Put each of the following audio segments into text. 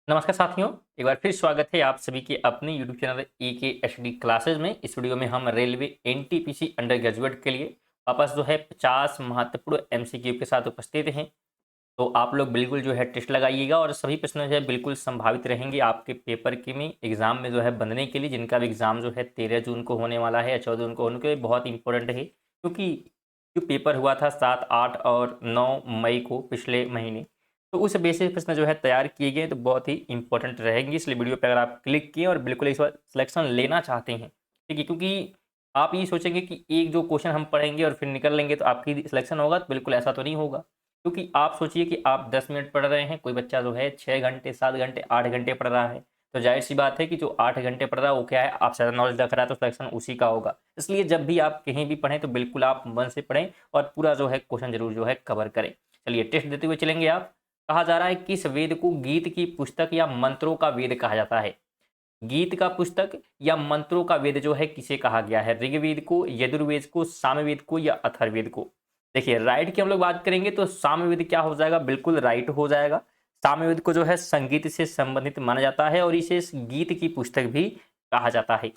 नमस्कार साथियों, एक बार फिर स्वागत है आप सभी के अपने यूट्यूब चैनल AKHD क्लासेस में। इस वीडियो में हम रेलवे एनटीपीसी अंडर ग्रेजुएट के लिए वापस जो है 50 महत्वपूर्ण एमसीक्यू के साथ उपस्थित हैं। तो आप लोग बिल्कुल जो है टेस्ट लगाइएगा और सभी प्रश्न जो है बिल्कुल संभावित रहेंगे आपके पेपर के में एग्जाम में जो है बनने के लिए, जिनका भी एग्जाम जो है 13 जून को होने वाला है या 14 जून को होने के लिए बहुत इंपॉर्टेंट है, क्योंकि जो पेपर हुआ था 7, 8 और 9 मई को पिछले महीने, तो उस बेसिस प्रश्न जो है तैयार किए गए, तो बहुत ही इंपॉर्टेंट रहेंगे। इसलिए वीडियो पे अगर आप क्लिक किए और बिल्कुल इस बार सिलेक्शन लेना चाहते हैं, ठीक है, क्योंकि आप ये सोचेंगे कि एक जो क्वेश्चन हम पढ़ेंगे और फिर निकल लेंगे तो आपकी सिलेक्शन होगा, तो बिल्कुल ऐसा तो नहीं होगा। क्योंकि आप सोचिए कि आप 10 मिनट पढ़ रहे हैं, कोई बच्चा जो है 6 घंटे, 7 घंटे, 8 घंटे पढ़ रहा है, तो जाहिर सी बात है कि जो 8 घंटे पढ़ रहा है वो क्या है, आपसे ज़्यादा नॉलेज रख रहा है, तो सिलेक्शन उसी का होगा। इसलिए जब भी आप कहीं भी पढ़ें तो बिल्कुल आप मन से पढ़ें और पूरा जो है क्वेश्चन जरूर जो है कवर करें। चलिए टेस्ट देते हुए चलेंगे। आप कहा जा रहा है किस वेद को गीत की पुस्तक या मंत्रों का वेद कहा जाता है। गीत का पुस्तक या मंत्रों का वेद जो है किसे कहा गया है, ऋग्वेद को, यजुर्वेद को, सामवेद को या अथर्ववेद को। देखिए राइट की हम लोग बात करेंगे तो सामवेद क्या हो जाएगा, बिल्कुल राइट हो जाएगा। सामवेद को जो है संगीत से संबंधित माना जाता है और इसे गीत की पुस्तक भी कहा जाता है।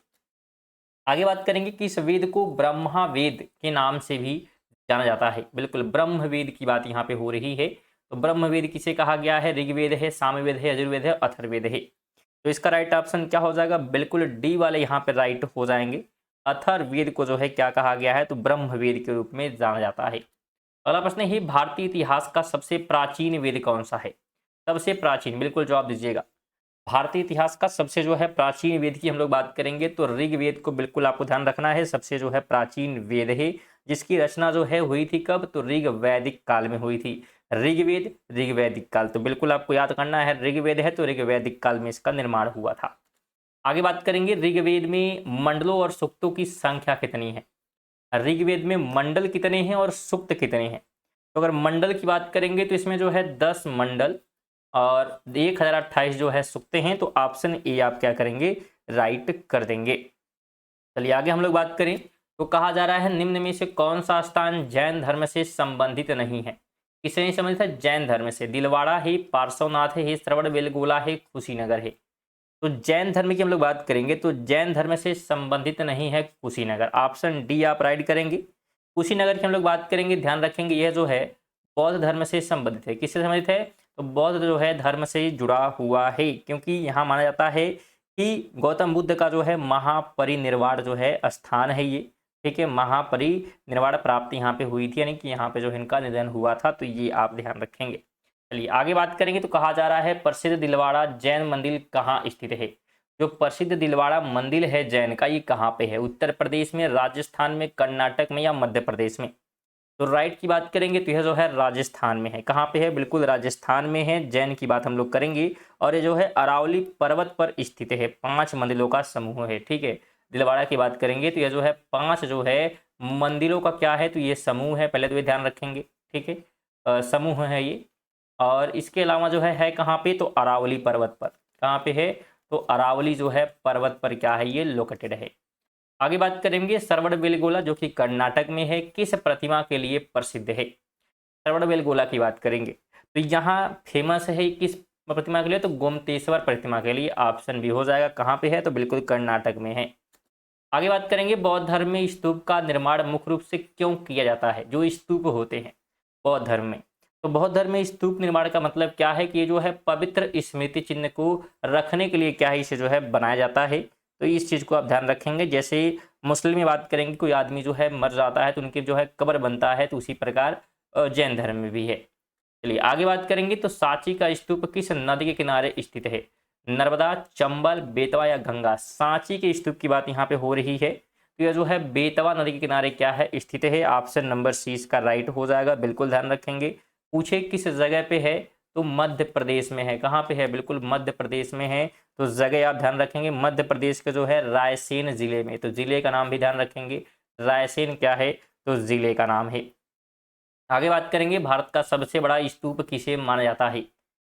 आगे बात करेंगे कि इस वेद को ब्रह्मा वेद के नाम से भी जाना जाता है। बिल्कुल ब्रह्म वेद की बात यहाँ पे हो रही है। तो ब्रह्म वेद किसे कहा गया है, ऋग्वेद है, सामवेद है, यजुर्वेद है, अथर्ववेद है। तो इसका राइट ऑप्शन क्या हो जाएगा, बिल्कुल डी वाले यहाँ पे राइट हो जाएंगे। अथर्ववेद को जो है क्या कहा गया है, तो ब्रह्म वेद के रूप में जाना जाता है। अगला प्रश्न है, भारतीय इतिहास का सबसे प्राचीन वेद कौन सा है। सबसे प्राचीन, बिल्कुल जवाब दीजिएगा। भारतीय इतिहास का सबसे जो है प्राचीन वेद की हम लोग बात करेंगे तो ऋग्वेद को बिल्कुल आपको ध्यान रखना है, सबसे जो है प्राचीन वेद है, जिसकी रचना जो है हुई थी कब, तो ऋग वैदिक काल में हुई थी। ऋग्वेद ऋग्वैदिक काल, तो बिल्कुल आपको याद करना है, ऋग्वेद है तो ऋग्वैदिक काल में इसका निर्माण हुआ था। आगे बात करेंगे, ऋग्वेद में मंडलों और सूक्तों की संख्या कितनी है। ऋग्वेद में मंडल कितने हैं और सूक्त कितने हैं। तो अगर मंडल की बात करेंगे तो इसमें जो है 10 मंडल और 1028 जो है सूक्त हैं, तो ऑप्शन ए आप क्या करेंगे, राइट कर देंगे। चलिए आगे हम लोग बात करें तो कहा जा रहा है निम्न में से कौन सा स्थान जैन धर्म से संबंधित नहीं है। किससे नहीं संबंधित है, जैन धर्म से। दिलवाड़ा है, पार्श्वनाथ है, श्रवण बेलगोला है, कुशीनगर है। तो जैन धर्म की हम लोग बात करेंगे तो जैन धर्म से संबंधित नहीं है कुशीनगर, ऑप्शन डी आप राइट करेंगे। कुशीनगर की हम लोग बात करेंगे, ध्यान रखेंगे यह जो है बौद्ध धर्म से संबंधित है। किससे संबंधित है, तो बौद्ध जो है धर्म से जुड़ा हुआ है, क्योंकि यहाँ माना जाता है कि गौतम बुद्ध का जो है महापरिनिर्वाण जो है स्थान है ये, ठीक है, महापरिनिर्वाण प्राप्ति यहाँ पे हुई थी, यानी कि यहाँ पे जो इनका निधन हुआ था, तो ये आप ध्यान रखेंगे। चलिए आगे बात करेंगे तो कहा जा रहा है प्रसिद्ध दिलवाड़ा जैन मंदिर कहाँ स्थित है। जो प्रसिद्ध दिलवाड़ा मंदिर है जैन का, ये कहाँ पे है, उत्तर प्रदेश में, राजस्थान में, कर्नाटक में या मध्य प्रदेश में। तो राइट की बात करेंगे तो यह जो है राजस्थान में है। कहाँ पे है, बिल्कुल राजस्थान में है। जैन की बात हम लोग करेंगे और ये जो है अरावली पर्वत पर स्थित है, 5 मंदिरों का समूह है, ठीक है। दिलवाड़ा की बात करेंगे तो यह जो है 5 जो है मंदिरों का क्या है, तो ये समूह है, पहले तो ये ध्यान रखेंगे, ठीक है, समूह है ये। और इसके अलावा जो है कहाँ पे, तो अरावली पर्वत पर। कहाँ पे है, तो अरावली जो है पर्वत पर क्या है, ये लोकेटेड है। आगे बात करेंगे श्रवणबेलगोला जो कि कर्नाटक में है, किस प्रतिमा के लिए प्रसिद्ध है। श्रवणबेलगोला की बात करेंगे तो यहाँ फेमस है किस प्रतिमा के लिए, तो गोमतेश्वर प्रतिमा के लिए, ऑप्शन भी हो जाएगा। कहाँ पे है, तो बिल्कुल कर्नाटक में है। आगे बात करेंगे बौद्ध धर्म में स्तूप का निर्माण मुख्य रूप से क्यों किया जाता है। जो स्तूप होते हैं बौद्ध धर्म में, तो बौद्ध धर्म में स्तूप निर्माण का मतलब क्या है कि ये जो है पवित्र स्मृति चिन्ह को रखने के लिए क्या है, इसे जो है बनाया जाता है। तो इस चीज़ को आप ध्यान रखेंगे। जैसे मुस्लिम में बात करेंगे, कोई आदमी जो है मर जाता है तो उनके जो है कब्र बनता है, तो उसी प्रकार जैन धर्म में भी है। चलिए आगे बात करेंगे तो सांची का स्तूप किस नदी के किनारे स्थित है। नर्मदा, चंबल, बेतवा या गंगा। सांची के स्तूप की बात यहाँ पे हो रही है, तो यह जो है बेतवा नदी के किनारे क्या है, स्थित है। ऑप्शन नंबर सी इसका राइट हो जाएगा, बिल्कुल ध्यान रखेंगे। पूछे किस जगह पे है, तो मध्य प्रदेश में है। कहाँ पे है, बिल्कुल मध्य प्रदेश में है। तो जगह आप ध्यान रखेंगे, मध्य प्रदेश के जो है रायसेन जिले में। तो जिले का नाम भी ध्यान रखेंगे, रायसेन क्या है, तो जिले का नाम है। आगे बात करेंगे भारत का सबसे बड़ा स्तूप किसे माना जाता है।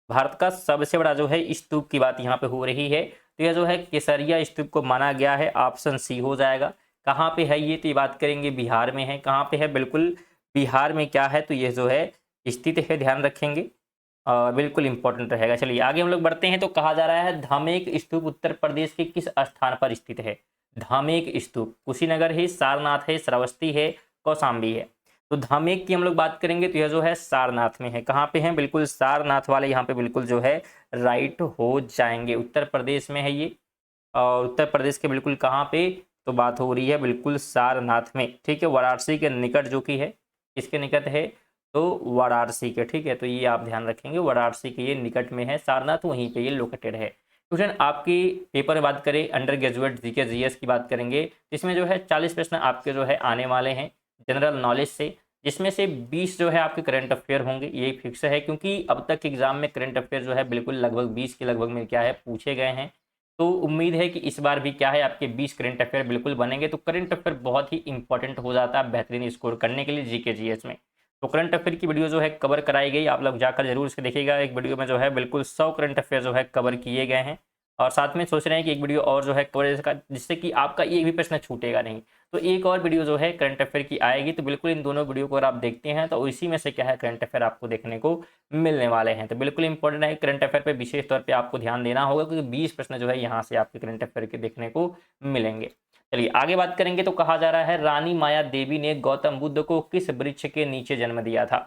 भारत का सबसे बड़ा जो है स्तूप की बात यहाँ पे हो रही है, तो यह जो है केसरिया स्तूप को माना गया है, ऑप्शन सी हो जाएगा। कहाँ पे है ये, तो ये बात करेंगे बिहार में है। कहाँ पे है, बिल्कुल बिहार में क्या है, तो ये जो है स्थित है, ध्यान रखेंगे। बिल्कुल इंपॉर्टेंट रहेगा। चलिए आगे हम लोग बढ़ते हैं। तो कहा जा रहा है धामेक स्तूप उत्तर प्रदेश के किस स्थान पर स्थित है? धामेक स्तूप कुशीनगर है, सारनाथ है, श्रावस्ती है, कौशाम्बी है। तो धामेक की हम लोग बात करेंगे तो यह जो है सारनाथ में है। कहाँ पे है? बिल्कुल सारनाथ वाले यहाँ पे बिल्कुल जो है राइट हो जाएंगे। उत्तर प्रदेश में है ये, और उत्तर प्रदेश के बिल्कुल कहाँ पे तो बात हो रही है? बिल्कुल सारनाथ में। ठीक है, वाराणसी के निकट जो कि है, किसके निकट है? तो वाराणसी के। ठीक है, तो ये आप ध्यान रखेंगे, वाराणसी के ये निकट में है सारनाथ, वहीं पे ये लोकेटेड है। क्वेश्चन आपकी पेपर में बात करें, अंडर ग्रेजुएट जीके जीएस की बात करेंगे, इसमें जो है 40 प्रश्न आपके जो है आने वाले हैं जनरल नॉलेज से, जिसमें से 20 जो है आपके करंट अफेयर होंगे। ये फिक्स है, क्योंकि अब तक एग्जाम में करंट अफेयर जो है बिल्कुल लगभग 20 के लगभग में क्या है पूछे गए हैं। तो उम्मीद है कि इस बार भी क्या है आपके 20 करंट अफेयर बिल्कुल बनेंगे। तो करंट अफेयर बहुत ही इंपॉर्टेंट हो जाता है बेहतरीन स्कोर करने के लिए जीके जीएस में। तो करंट अफेयर की वीडियो जो है कवर कराई गई, आप लोग जाकर जरूर इसके देखिएगा। एक वीडियो में जो है बिल्कुल 100 करंट अफेयर जो है कवर किए गए हैं, और साथ में सोच रहे हैं कि एक वीडियो और जो है कवर का, जिससे कि आपका एक भी प्रश्न छूटेगा नहीं। तो एक और वीडियो जो है करंट अफेयर की आएगी, तो बिल्कुल इन दोनों वीडियो को अगर आप देखते हैं तो इसी में से क्या है करंट अफेयर आपको देखने को मिलने वाले हैं। तो बिल्कुल इंपॉर्टेंट है, करंट अफेयर पे विशेष तौर पे आपको ध्यान देना होगा, क्योंकि 20 प्रश्न जो है यहाँ से आपके करंट अफेयर के देखने को मिलेंगे। चलिए आगे बात करेंगे। तो कहा जा रहा है रानी माया देवी ने गौतम बुद्ध को किस वृक्ष के नीचे जन्म दिया था?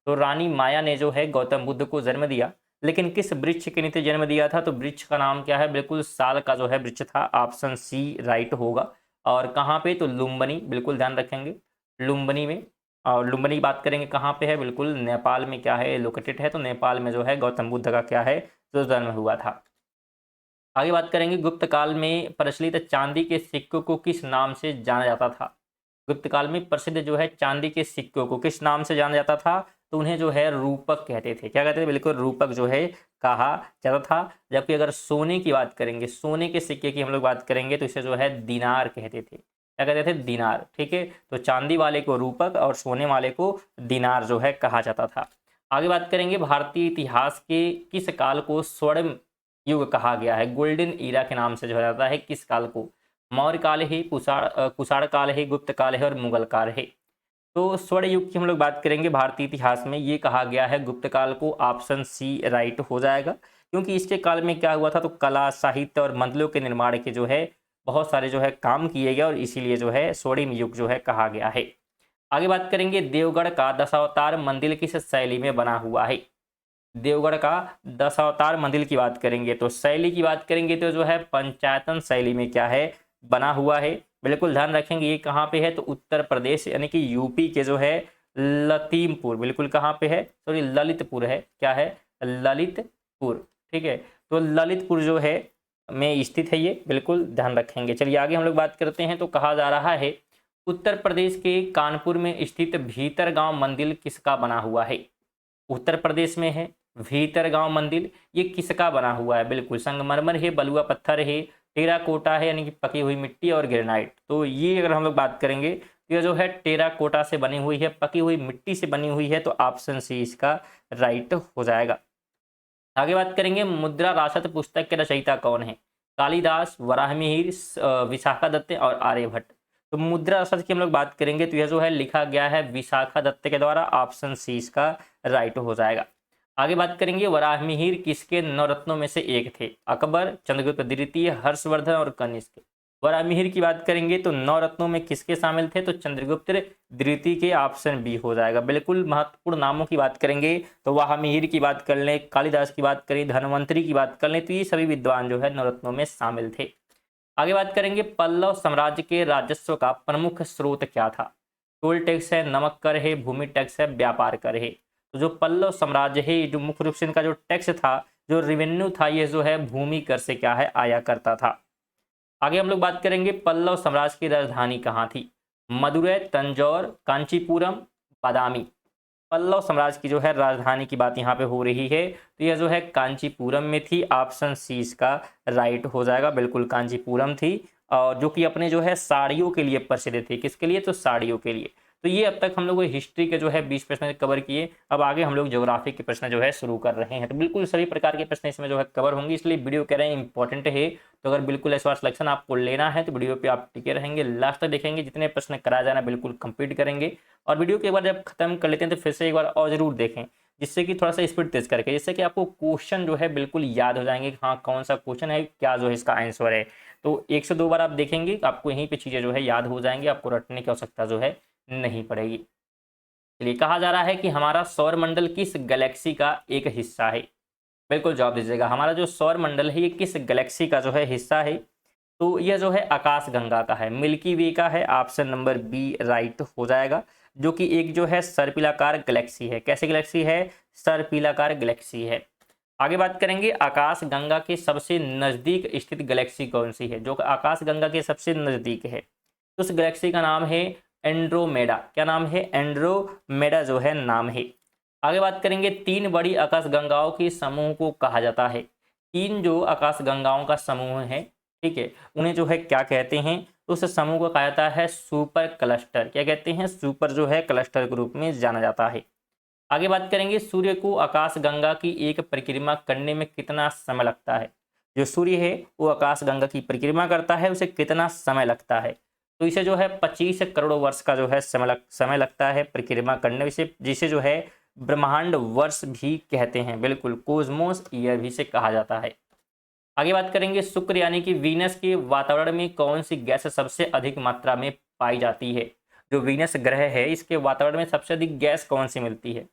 तो रानी माया ने जो है गौतम बुद्ध को जन्म दिया, लेकिन किस वृक्ष के नीचे जन्म दिया था? तो वृक्ष का नाम क्या है? बिल्कुल साल का जो है वृक्ष था, ऑप्शन सी राइट होगा। और कहाँ पे? तो लुम्बिनी, बिल्कुल ध्यान रखेंगे, लुम्बिनी में। और लुम्बिनी बात करेंगे कहाँ पे है? बिल्कुल नेपाल में क्या है लोकेटेड है। तो नेपाल में जो है गौतम बुद्ध का क्या है जो जन्म हुआ था। आगे बात करेंगे, गुप्त काल में प्रचलित चांदी के सिक्कों को किस नाम से जाना जाता था? गुप्त काल में प्रसिद्ध जो है चांदी के सिक्कों को किस नाम से जाना जाता था? तो उन्हें जो है रूपक कहते थे। क्या कहते थे? बिल्कुल रूपक जो है कहा जाता था। जबकि अगर सोने की बात करेंगे, सोने के सिक्के की हम लोग बात करेंगे, तो इसे जो है दिनार कहते थे। क्या कहते थे? दिनार। ठीक है, तो चांदी वाले को रूपक और सोने वाले को दिनार जो है कहा जाता था। आगे बात करेंगे, भारतीय इतिहास के किस काल को स्वर्ण युग कहा गया है? गोल्डन ईरा के नाम से जो जाता है किस काल को? मौर्य काल है, कुषाण काल है, गुप्त काल है, और मुगल काल है। तो स्वर्ण युग की हम लोग बात करेंगे भारतीय इतिहास में, ये कहा गया है गुप्त काल को, ऑप्शन सी राइट हो जाएगा। क्योंकि इसके काल में क्या हुआ था? तो कला, साहित्य और मंदिरों के निर्माण के जो है बहुत सारे जो है काम किए गए, और इसीलिए जो है स्वर्णिम युग जो है कहा गया है। आगे बात करेंगे, देवगढ़ का दशावतार मंदिर किस शैली में बना हुआ है? देवगढ़ का दशावतार मंदिर की बात करेंगे, तो शैली की बात करेंगे तो जो है पंचायतन शैली में क्या है बना हुआ है। बिल्कुल ध्यान रखेंगे, ये कहाँ पे है? तो उत्तर प्रदेश यानी कि यूपी के जो है लतीमपुर, बिल्कुल कहाँ पे है? सॉरी ललितपुर है। क्या है? ललितपुर। ठीक है, तो ललितपुर जो है में स्थित है ये, बिल्कुल ध्यान रखेंगे। चलिए आगे हम लोग बात करते हैं। तो कहा जा रहा है उत्तर प्रदेश के कानपुर में स्थित भीतरगांव मंदिर किसका बना हुआ है? उत्तर प्रदेश में है भीतरगांव मंदिर, ये किसका बना हुआ है? बिल्कुल संगमरमर है, बलुआ पत्थर है, टेराकोटा है यानी कि पकी हुई मिट्टी, और ग्रेनाइट। तो ये अगर हम लोग बात करेंगे तो ये जो है टेराकोटा से बनी हुई है, पकी हुई मिट्टी से बनी हुई है। तो ऑप्शन सी इसका राइट हो जाएगा। आगे बात करेंगे, मुद्रा रासत पुस्तक के रचयिता कौन है? कालिदास, वराहमिहिर, विशाखा और आर्यभट्ट। तो मुद्रा रासत की हम लोग बात करेंगे तो यह जो है लिखा गया है विशाखा दत्त के द्वारा, ऑप्शन सी इसका राइट हो जाएगा। आगे बात करेंगे, वराहमिहिर किसके नवरत्नों में से एक थे? अकबर, चंद्रगुप्त द्वितीय, हर्षवर्धन और कनिष्क। वराहमिहिर की बात करेंगे तो नवरत्नों में किसके शामिल थे? तो चंद्रगुप्त द्वितीय के, ऑप्शन बी हो जाएगा। बिल्कुल महत्वपूर्ण नामों की बात करेंगे तो वराहमिहिर की बात कर लें, कालिदास की बात करें, धन्वंतरी की बात कर लें, तो ये सभी विद्वान जो है नवरत्नों में शामिल थे। आगे बात करेंगे, पल्लव साम्राज्य के राजस्व का प्रमुख स्रोत क्या था? टोल टैक्स है, नमक कर है, भूमि टैक्स है, व्यापार कर है। तो जो पल्लव साम्राज्य है, जो मुख्य रूप से इनका जो टैक्स था, जो रेवेन्यू था, ये जो है भूमि कर से क्या है आया करता था। आगे हम लोग बात करेंगे, पल्लव साम्राज्य की राजधानी कहाँ थी? मदुरै, तंजौर, कांचीपुरम, बादामी। पल्लव साम्राज्य की जो है राजधानी की बात यहाँ पे हो रही है, तो यह जो है कांचीपुरम में थी, ऑप्शन सी इसका राइट हो जाएगा। बिल्कुल कांचीपुरम थी, और जो कि अपने जो है साड़ियों के लिए प्रसिद्ध थी। किसके लिए? तो साड़ियों के लिए। तो ये अब तक हम लोग हिस्ट्री के जो है 20 प्रश्न कवर किए। अब आगे हम लोग ज्योग्राफी के प्रश्न जो है शुरू कर रहे हैं। तो बिल्कुल सभी प्रकार के प्रश्न इसमें जो है कवर होंगे, इसलिए वीडियो कह रहे हैं इंपॉर्टेंट है। तो अगर बिल्कुल इस बार सिलेक्शन आपको लेना है तो वीडियो पे आप टिके रहेंगे, लास्ट तक देखेंगे, जितने प्रश्न कराया जाना बिल्कुल कंप्लीट करेंगे। और वीडियो को एक बार जब खत्म कर लेते हैं तो फिर से एक बार और जरूर देखें, जिससे कि थोड़ा सा स्पीड तेज करके, जिससे कि आपको क्वेश्चन जो है बिल्कुल याद हो जाएंगे कि हाँ कौन सा क्वेश्चन है, क्या जो है इसका आंसर है। तो 1 से 2 बार आप देखेंगे आपको यहीं पे चीज़ें जो है याद हो जाएंगी, आपको रटने की आवश्यकता जो है नहीं पड़ेगी। चलिए, कहा जा रहा है कि हमारा सौर मंडल किस गैलेक्सी का एक हिस्सा है। बिल्कुल जवाब दीजिएगा, हमारा जो सौर मंडल है ये किस गैलेक्सी का जो है हिस्सा है। तो यह जो है आकाश गंगा का है, मिल्की वे का है। ऑप्शन नंबर बी राइट हो जाएगा, जो कि एक जो है सर्पिलाकार गैलेक्सी है। कैसी गैलेक्सी है? सर्पिलाकार गैलेक्सी है। आगे बात करेंगे, आकाश गंगा के सबसे नजदीक स्थित गैलेक्सी कौन सी है, जो आकाश गंगा के सबसे नजदीक है। तो उस गैलेक्सी का नाम है एंड्रोमेडा। क्या नाम है? एंड्रोमेडा जो है नाम है। आगे बात करेंगे, 3 बड़ी आकाश गंगाओं के समूह को कहा जाता है। 3 जो आकाश गंगाओं का समूह है, ठीक है, उन्हें जो है क्या कहते हैं? तो उस समूह को कहा जाता है सुपर क्लस्टर। क्या कहते हैं? सुपर जो है क्लस्टर के रूप में जाना जाता है। आगे बात करेंगे, सूर्य को आकाश गंगा की एक परिक्रमा करने में कितना समय लगता है। जो सूर्य है वो आकाश गंगा की परिक्रमा करता है, उसे कितना समय लगता है? तो इसे जो है 25 करोड़ वर्ष का जो है समय लगता है परिक्रमा करने से, जिसे जो है ब्रह्मांड वर्ष भी कहते हैं। बिल्कुल, कोस्मोस ईयर भी से कहा जाता है। आगे बात करेंगे, शुक्र यानी कि वीनस के वातावरण में कौन सी गैस सबसे अधिक मात्रा में पाई जाती है। जो वीनस ग्रह है इसके वातावरण में सबसे अधिक गैस कौन सी मिलती है?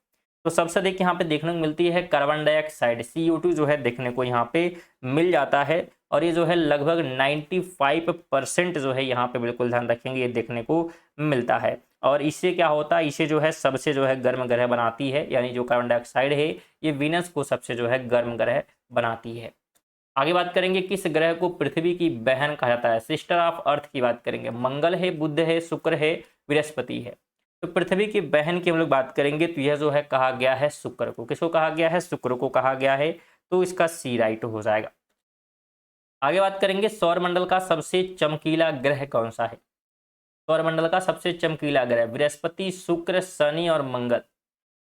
तो सबसे अधिक यहाँ पे देखने को मिलती है कार्बन डाइऑक्साइड, CO2 जो है देखने को यहाँ पे मिल जाता है। और ये जो है लगभग 95% जो है यहाँ पे, बिल्कुल ध्यान रखेंगे, ये देखने को मिलता है। और इससे क्या होता है, इसे जो है सबसे जो है गर्म ग्रह बनाती है, यानी जो कार्बन डाइऑक्साइड है ये वीनस को सबसे जो है गर्म ग्रह बनाती है। आगे बात करेंगे, किस ग्रह को पृथ्वी की बहन कहा जाता है, सिस्टर ऑफ अर्थ की बात करेंगे। मंगल है, बुध है, शुक्र है, बृहस्पति है। तो पृथ्वी की बहन की हम लोग बात करेंगे तो यह जो है कहा गया है शुक्र को। किसको कहा गया है? शुक्र को कहा गया है। तो इसका सी राइट हो जाएगा। आगे बात करेंगे, सौरमंडल का सबसे चमकीला ग्रह कौन सा है। सौरमंडल का सबसे चमकीला ग्रह बृहस्पति, शुक्र, शनि और मंगल।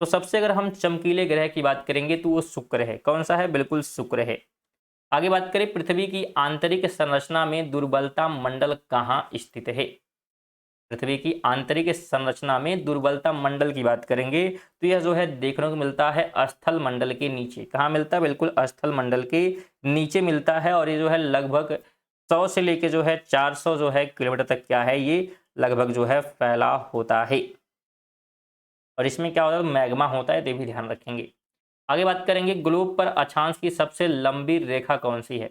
तो सबसे अगर हम चमकीले ग्रह की बात करेंगे तो वो शुक्र है। कौन सा है? बिल्कुल शुक्र है। आगे बात करें, पृथ्वी की आंतरिक संरचना में दुर्बलता मंडल कहाँ स्थित है। पृथ्वी की आंतरिक संरचना में दुर्बलता मंडल की बात करेंगे तो यह जो है देखने को मिलता है स्थल मंडल के नीचे। कहाँ मिलता है? बिल्कुल स्थल मंडल के नीचे मिलता है। और ये जो है लगभग 100 से लेके जो है 400 जो है किलोमीटर तक क्या है, ये लगभग जो है फैला होता है। और इसमें क्या होता है? मैग्मा होता है, तो भी ध्यान रखेंगे। आगे बात करेंगे, ग्लोब पर अक्षांश की सबसे लंबी रेखा कौन सी है।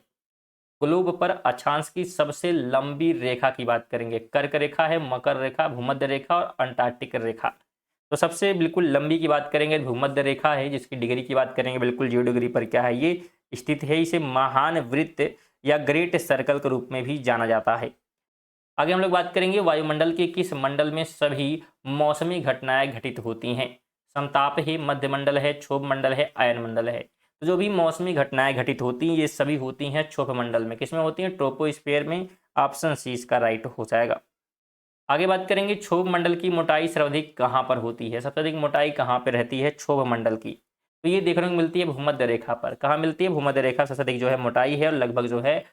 ग्लोब पर अक्षांश की सबसे लंबी रेखा की बात करेंगे, कर्क रेखा है, मकर रेखा, भूमध्य रेखा और अंटार्कटिक रेखा। तो सबसे बिल्कुल लंबी की बात करेंगे भूमध्य रेखा है, जिसकी डिग्री की बात करेंगे बिल्कुल 0 डिग्री पर क्या है ये स्थित है। इसे महान वृत्त या ग्रेट सर्कल के रूप में भी जाना जाता है। आगे हम लोग बात करेंगे, वायुमंडल के किस मंडल में सभी मौसमी घटनाएं घटित होती हैं। समताप है, मध्यमंडल है, क्षोभ मंडल है, अयन मंडल है। तो जो भी मौसमी घटनाएं घटित होती हैं ये सभी होती हैं क्षोभ मंडल में। किसमें होती हैं? ट्रोपोस्फीयर में। ऑप्शन सी इसका राइट हो जाएगा। आगे बात करेंगे, क्षोभ मंडल की मोटाई सर्वाधिक कहाँ पर होती है। सबसे अधिक मोटाई कहाँ पर रहती है क्षोभ मंडल की? तो ये देखने को मिलती है भूमध्य रेखा पर। कहाँ मिलती है? भूमध्य रेखा सबसे अधिक जो है मोटाई है, और लगभग जो है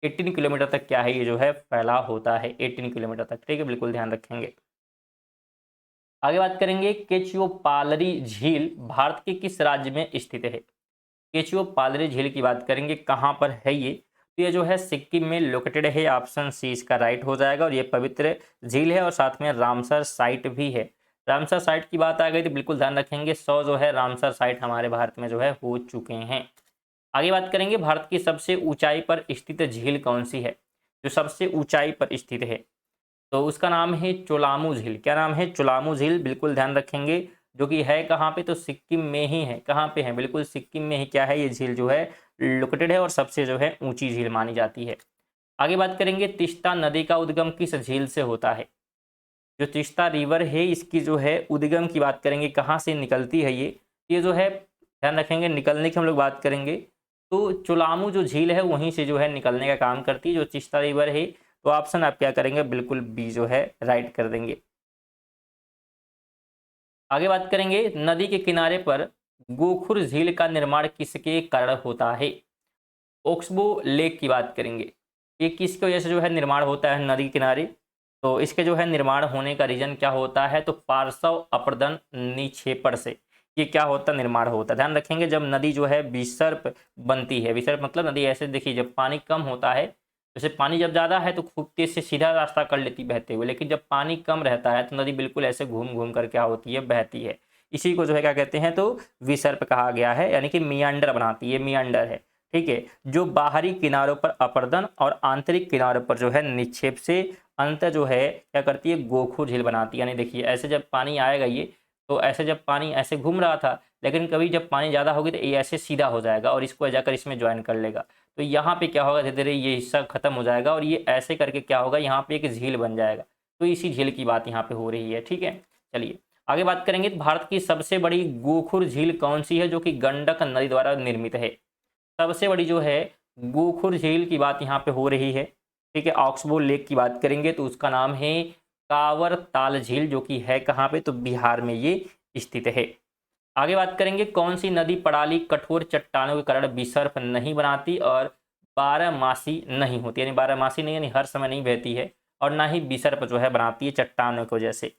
18 किलोमीटर तक क्या है ये जो है फैला होता है, 18 किलोमीटर तक। ठीक है, बिल्कुल ध्यान रखेंगे। आगे बात करेंगे, केचुओपालरी झील भारत के किस राज्य में स्थित है। केचुओपालरी झील की बात करेंगे, कहाँ पर है ये? तो ये जो है सिक्किम में लोकेटेड है। ऑप्शन सी इसका राइट हो जाएगा। और ये पवित्र झील है और साथ में रामसर साइट भी है। रामसर साइट की बात आ गई तो बिल्कुल ध्यान रखेंगे 100 जो है रामसर साइट हमारे भारत में जो है हो चुके हैं। आगे बात करेंगे, भारत की सबसे ऊंचाई पर स्थित झील कौन सी है। जो सबसे ऊंचाई पर स्थित है तो उसका नाम है चोलामू झील। क्या नाम है? चोलामू झील। बिल्कुल ध्यान रखेंगे, जो कि है कहाँ पे? तो सिक्किम में ही है। कहाँ पे है? बिल्कुल सिक्किम में ही क्या है ये झील जो है लोकेटेड है और सबसे जो है ऊंची झील मानी जाती है। आगे बात करेंगे, तीस्ता नदी का उद्गम किस झील से होता है। जो तीस्ता रिवर है इसकी जो है उद्गम की बात करेंगे, कहाँ से निकलती है ये जो है ध्यान रखेंगे निकलने की हम लोग बात करेंगे तो चोलामू जो झील है वहीं से जो है निकलने का काम करती है जो तीस्ता रिवर है। तो ऑप्शन आप क्या करेंगे? बिल्कुल बी जो है राइट कर देंगे। आगे बात करेंगे, नदी के किनारे पर गोखुर झील का निर्माण किसके कारण होता है। ओक्सबो लेक की बात करेंगे, ये किसकी वजह से जो है निर्माण होता है नदी के किनारे। तो इसके जो है निर्माण होने का रीजन क्या होता है? तो पार्श्व अपरदन निक्षेपण से। ये क्या होता है, निर्माण होता है। ध्यान रखेंगे जब नदी जो है विसर्प बनती है, विसर्प मतलब नदी ऐसे देखिए जब पानी कम होता है, जैसे पानी जब ज़्यादा है तो खूब तेज से सीधा रास्ता कर लेती बहते हुए, लेकिन जब पानी कम रहता है तो नदी बिल्कुल ऐसे घूम घूम कर क्या होती है, बहती है। इसी को जो है क्या कहते हैं, तो विसर्प कहा गया है, यानी कि मियांडर बनाती है, मियांडर है। ठीक है, जो बाहरी किनारों पर अपर्दन और आंतरिक किनारों पर जो है निक्षेप से अंत जो है क्या करती है, गोखुर झील बनाती है। यानी देखिए ऐसे जब पानी आएगा ये, तो ऐसे जब पानी ऐसे घूम रहा था, लेकिन कभी जब पानी ज़्यादा होगी तो ये ऐसे सीधा हो जाएगा और इसको जाकर इसमें ज्वाइन कर लेगा। तो यहाँ पे क्या होगा, धीरे धीरे ये हिस्सा खत्म हो जाएगा और ये ऐसे करके क्या होगा, यहाँ पे एक झील बन जाएगा। तो इसी झील की बात यहाँ पे हो रही है। ठीक है, चलिए आगे बात करेंगे। तो भारत की सबसे बड़ी गोखुर झील कौन सी है, जो कि गंडक नदी द्वारा निर्मित है। सबसे बड़ी जो है गोखुर झील की बात यहाँ पे हो रही है। ठीक है, ऑक्सबोर्ड लेक की बात करेंगे तो उसका नाम है कांवर ताल झील, जो कि है कहाँ पे, तो बिहार में ये स्थित है। आगे बात करेंगे कौन सी नदी पड़ाली कठोर चट्टानों के कारण विसर्प नहीं बनाती और बारहमासी नहीं होती, यानी बारहमासी नहीं यानी हर समय नहीं बहती है, और ना ही विसर्प जो है बनाती है चट्टानों की वजह से।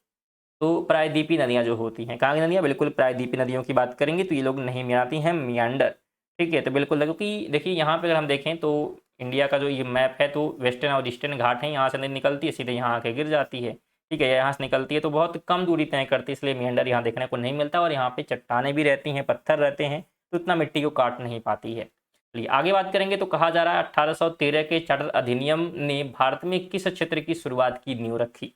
तो प्रायद्वीपीय नदियां जो होती हैं, कहाँ की नदियां, बिल्कुल प्रायद्वीपीय नदियों की बात करेंगे तो ये लोग नहीं मिलाती हैं, मियांडर। ठीक है, तो बिल्कुल, क्योंकि देखिए यहाँ पे अगर हम देखें तो इंडिया का जो ये मैप है तो वेस्टर्न और ईस्टर्न घाट है, यहाँ से नदी निकलती है सीधे यहाँ आके गिर जाती है। ठीक है, यहाँ से निकलती है तो बहुत कम दूरी तय करती है, इसलिए मियांडर यहाँ देखने को नहीं मिलता, और यहाँ पे चट्टानें भी रहती हैं, पत्थर रहते हैं, तो इतना मिट्टी को काट नहीं पाती है। चलिए आगे बात करेंगे। तो कहा जा रहा है 1813 के चार्टर अधिनियम ने भारत में किस क्षेत्र की शुरुआत की नींव रखी।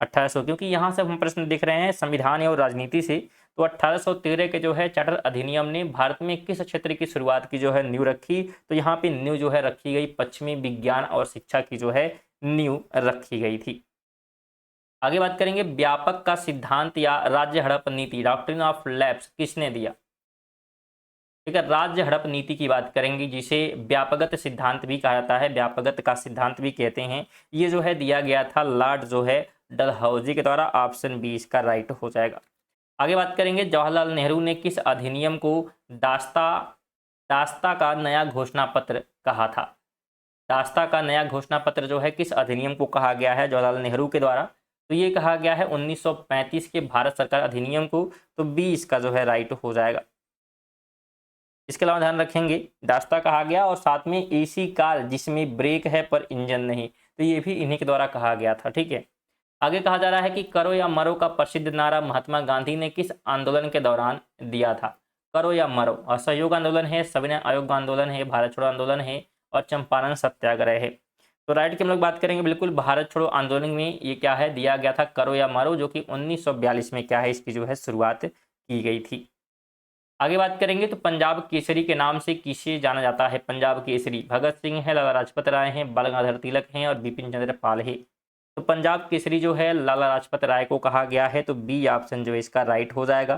1800, क्योंकि यहाँ से हम प्रश्न देख रहे हैं संविधान और राजनीति से, तो 1813 के जो है चार्टर अधिनियम ने भारत में किस क्षेत्र की शुरुआत की जो है नींव रखी, तो यहाँ पे नींव जो है रखी गई पश्चिमी विज्ञान और शिक्षा की जो है नींव रखी गई थी। आगे बात करेंगे व्यापक का सिद्धांत या राज्य हड़प नीति, डॉक्ट्रिन ऑफ लैप्स, किसने दिया। ठीक है, राज्य हड़प नीति की बात करेंगे, जिसे व्यापगत सिद्धांत भी कहा जाता है, व्यापगत का सिद्धांत भी कहते हैं। ये जो है दिया गया था लॉर्ड जो है डलहौजी के द्वारा। ऑप्शन बी इसका राइट हो जाएगा। आगे बात करेंगे जवाहरलाल नेहरू ने किस अधिनियम को दास्ता दास्ता का नया घोषणा पत्र कहा था। दास्ता का नया घोषणा पत्र जो है किस अधिनियम को कहा गया है जवाहरलाल नेहरू के द्वारा, तो ये कहा गया है 1935 के भारत सरकार अधिनियम को। तो बी इसका जो है राइट हो जाएगा। इसके अलावा ध्यान रखेंगे दास्ता कहा गया और साथ में एसी कार जिसमें ब्रेक है पर इंजन नहीं, तो ये भी इन्हीं के द्वारा कहा गया था। ठीक है, आगे कहा जा रहा है कि करो या मरो का प्रसिद्ध नारा महात्मा गांधी ने किस आंदोलन के दौरान दिया था। करो या मरो, असहयोग आंदोलन है, सविनय आयोग आंदोलन है, भारत छोड़ो आंदोलन है, और चंपारण सत्याग्रह है। तो राइट की हम लोग बात करेंगे, बिल्कुल भारत छोड़ो आंदोलन में ये क्या है, दिया गया था करो या मरो, जो कि 1942 में क्या है, इसकी जो है शुरुआत की गई थी। आगे बात करेंगे तो पंजाब केसरी के नाम से किसे जाना जाता है। पंजाब केसरी भगत सिंह है, लाला लाजपत राय हैं, बाल गंगाधर तिलक हैं, और बिपिन चंद्र पाल है। तो पंजाब केसरी जो है लाला लाजपत राय को कहा गया है, तो बी ऑप्शन जो है इसका राइट हो जाएगा।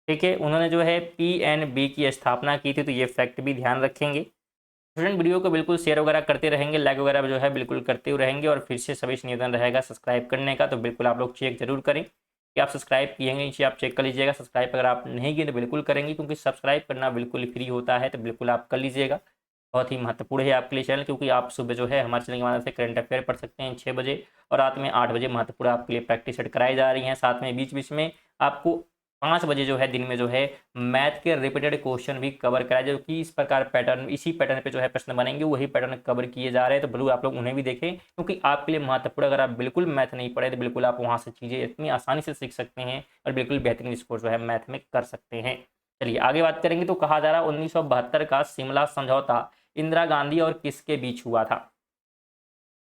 ठीक है, उन्होंने जो है PNB की स्थापना की थी, तो ये फैक्ट भी ध्यान रखेंगे। स्टूडेंट वीडियो को बिल्कुल शेयर वगैरह करते रहेंगे, लाइक वगैरह जो है बिल्कुल करते हुए रहेंगे, और फिर से सभी से निवेदन रहेगा सब्सक्राइब करने का, तो बिल्कुल आप लोग चेक जरूर करें कि आप सब्सक्राइब किए हैं, नीचे आप चेक कर लीजिएगा। सब्सक्राइब अगर आप नहीं किए तो बिल्कुल करेंगे, क्योंकि सब्सक्राइब करना बिल्कुल फ्री होता है, तो बिल्कुल आप कर लीजिएगा। बहुत ही महत्वपूर्ण है आपके लिए चैनल, क्योंकि आप सुबह जो है हमारे चैनल के माध्यम से करंट अफेयर पढ़ सकते हैं 6 बजे, और रात में 8 बजे महत्वपूर्ण आपके लिए प्रैक्टिस सेट कराई जा रही हैं। साथ में बीच बीच में आपको 5 बजे जो है दिन में जो है मैथ के रिपीटेड क्वेश्चन भी कवर कराए, जो कि इस प्रकार पैटर्न, इसी पैटर्न पे जो है प्रश्न बनेंगे, वही पैटर्न कवर किए जा रहे हैं। तो बिल्कुल आप लोग उन्हें भी देखें, क्योंकि आपके लिए महत्वपूर्ण, अगर आप बिल्कुल मैथ नहीं पढ़े तो बिल्कुल आप वहाँ से चीज़ें इतनी आसानी से सीख सकते हैं और बिल्कुल बेहतरीन स्कोर जो है मैथ में कर सकते हैं। चलिए आगे बात करेंगे। तो कहा जा रहा है 1972 का शिमला समझौता इंदिरा गांधी और किसके बीच हुआ था।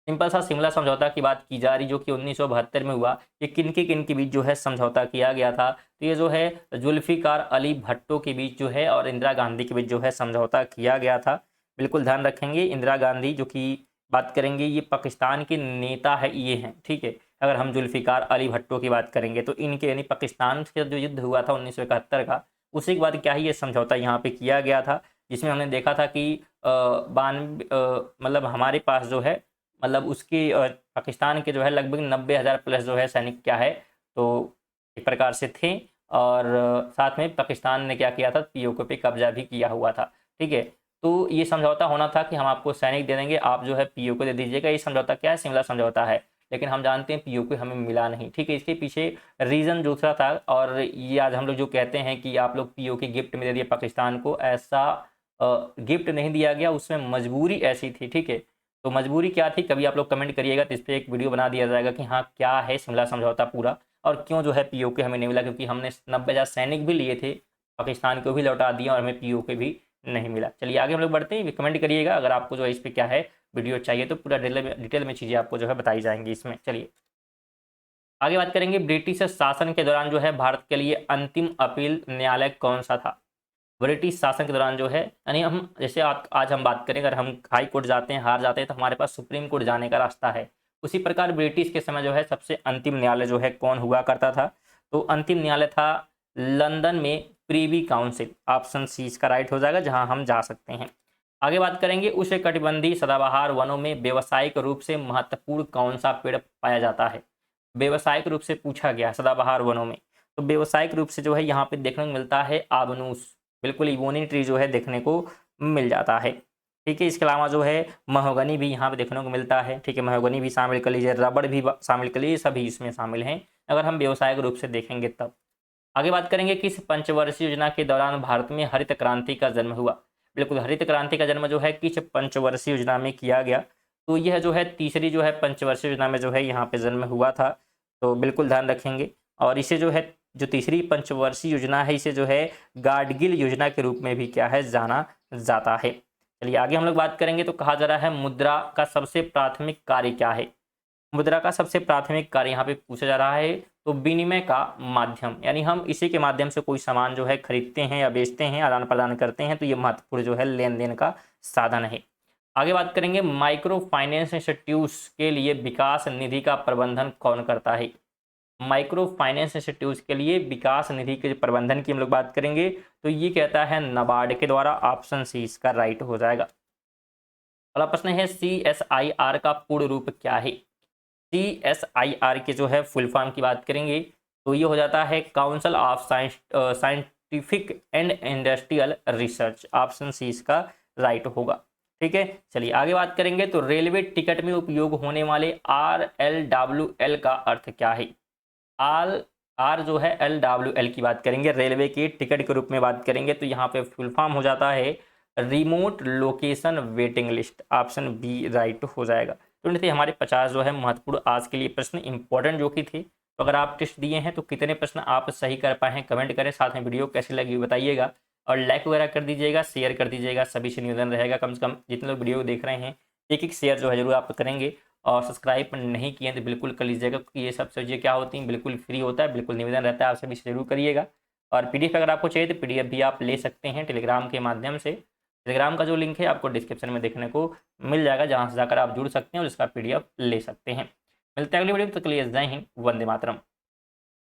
सिंपल सा शिमला समझौता की बात की जा रही, जो कि 1972 में हुआ। ये किन के बीच जो है समझौता किया गया था, तो ये जो है जुल्फिकार अली भट्टो के बीच जो है और इंदिरा गांधी के बीच जो है समझौता किया गया था। बिल्कुल ध्यान रखेंगे, इंदिरा गांधी जो कि बात करेंगे ये पाकिस्तान के नेता है, ये हैं। ठीक है, अगर हम जुल्फिकार अली भट्टो की बात करेंगे तो इनके, यानी पाकिस्तान से जो युद्ध हुआ था 1971 का, उसी के बाद क्या ही ये समझौता यहाँ पे किया गया था, जिसमें हमने देखा था कि मतलब हमारे पास जो है, मतलब उसकी पाकिस्तान के जो है लगभग 90,000 प्लस जो है सैनिक क्या है, तो एक प्रकार से थे, और साथ में पाकिस्तान ने क्या किया था, पीओके पे कब्जा भी किया हुआ था। ठीक है, तो ये समझौता होना था कि हम आपको सैनिक दे देंगे, आप जो है पीओके दे दीजिएगा। ये समझौता क्या है, शिमला समझौता है। लेकिन हम जानते हैं पीओके हमें मिला नहीं। ठीक है, इसके पीछे रीज़न दूसरा था। और ये आज हम लोग जो कहते हैं कि आप लोग पीओके गिफ्ट में दे दिया पाकिस्तान को, ऐसा गिफ्ट नहीं दिया गया, उसमें मजबूरी ऐसी थी। ठीक है, तो मजबूरी क्या थी कभी आप लोग कमेंट करिएगा, तो इस पर एक वीडियो बना दिया जाएगा कि हाँ क्या है शिमला समझौता पूरा, और क्यों जो है पीओके हमें नहीं मिला, क्योंकि हमने 90,000 सैनिक भी लिए थे, पाकिस्तान को भी लौटा दिया और हमें पीओके भी नहीं मिला। चलिए आगे हम लोग बढ़ते हैं, कमेंट करिएगा अगर आपको जो है इस पर क्या है वीडियो चाहिए, तो पूरा डिटेल में चीज़ें आपको जो है बताई जाएंगी इसमें। चलिए आगे बात करेंगे, ब्रिटिश शासन के दौरान जो है भारत के लिए अंतिम अपील न्यायालय कौन सा था? ब्रिटिश शासन के दौरान जो है, यानी हम जैसे आज हम बात करें, अगर हम हाई कोर्ट जाते हैं हार जाते हैं तो हमारे पास सुप्रीम कोर्ट जाने का रास्ता है, उसी प्रकार ब्रिटिश के समय जो है सबसे अंतिम न्यायालय जो है कौन हुआ करता था? तो अंतिम न्यायालय था लंदन में प्रीवी काउंसिल। ऑप्शन सी इसका राइट हो जाएगा, जहां हम जा सकते हैं। आगे बात करेंगे, उष्णकटिबंधीय सदाबहार वनों में व्यावसायिक रूप से महत्वपूर्ण कौन सा पेड़ पाया जाता है? व्यावसायिक रूप से पूछा गया सदाबहार वनों में, तो व्यावसायिक रूप से जो है यहाँ पे देखने को मिलता है आबनूस, बिल्कुल इबोनी ट्री जो है देखने को मिल जाता है। ठीक है, इसके अलावा जो है महोगनी भी यहाँ पे देखने को मिलता है। ठीक है, महोगनी भी शामिल कर लीजिए, रबड़ भी शामिल कर लीजिए, सभी इसमें शामिल हैं अगर हम व्यावसायिक रूप से देखेंगे तब। आगे बात करेंगे, किस पंचवर्षीय योजना के दौरान भारत में हरित क्रांति का जन्म हुआ? बिल्कुल, हरित क्रांति का जन्म जो है किस पंचवर्षीय योजना में किया गया? तो यह जो है तीसरी जो है पंचवर्षीय योजना में जो है यहाँ पे जन्म हुआ था, तो बिल्कुल ध्यान रखेंगे। और इसे जो है जो तीसरी पंचवर्षीय योजना है, इसे जो है गाडगिल योजना के रूप में भी क्या है जाना जाता है। चलिए आगे हम लोग बात करेंगे, तो कहा जा रहा है मुद्रा का सबसे प्राथमिक कार्य क्या है? मुद्रा का सबसे प्राथमिक कार्य यहाँ पे पूछा जा रहा है, तो विनिमय का माध्यम, यानी हम इसी के माध्यम से कोई सामान जो है खरीदते हैं या बेचते हैं, आदान प्रदान करते हैं, तो ये महत्वपूर्ण जो है लेन देन का साधन है। आगे बात करेंगे, माइक्रो फाइनेंस इंस्टीट्यूट्स के लिए विकास निधि का प्रबंधन कौन करता है? माइक्रो फाइनेंस इंस्टीट्यूट्स के लिए विकास निधि के प्रबंधन की हम लोग बात करेंगे, तो ये कहता है नाबार्ड के द्वारा। ऑप्शन सी इसका राइट हो जाएगा। अगला प्रश्न है, CSIR का पूर्ण रूप क्या है? CSIR के जो है फुल फॉर्म की बात करेंगे, तो ये हो जाता है council of scientific and industrial research. Option C इसका राइट होगा। ठीक है, चलिए आगे बात करेंगे, तो रेलवे टिकट में उपयोग होने वाले RLWL का अर्थ क्या है? आर जो है LWL की बात करेंगे, रेलवे की टिकट के रूप में बात करेंगे, तो यहाँ पे फुल फॉर्म हो जाता है remote location waiting list. Option B right हो जाएगा। तो ये थे हमारे 50 जो है महत्वपूर्ण आज के लिए प्रश्न, इंपॉर्टेंट जो कि थे। तो अगर आप टेस्ट दिए हैं तो कितने प्रश्न आप सही कर पाए हैं कमेंट करें, साथ में वीडियो कैसी लगी बताइएगा, और लाइक वगैरह कर दीजिएगा, शेयर कर दीजिएगा। सभी से निवेदन रहेगा, कम से कम जितने लोग वीडियो देख रहे हैं एक शेयर जो है जरूर आप करेंगे, और सब्सक्राइब नहीं किए तो बिल्कुल कर लीजिएगा, क्योंकि ये सब चीज़ें क्या होती हैं बिल्कुल फ्री होता है, बिल्कुल निवेदन रहता है, आप सभी से जरूर करिएगा। और PDF अगर आपको चाहिए तो PDF भी आप ले सकते हैं टेलीग्राम के माध्यम से। टेलीग्राम का जो लिंक है आपको डिस्क्रिप्शन में देखने को मिल जाएगा, जहाँ से जाकर आप जुड़ सकते हैं और इसका PDF ले सकते हैं। मिलते हैं अगली वीडियो में, तब तक के लिए जय हिंद, वंदे मातरम।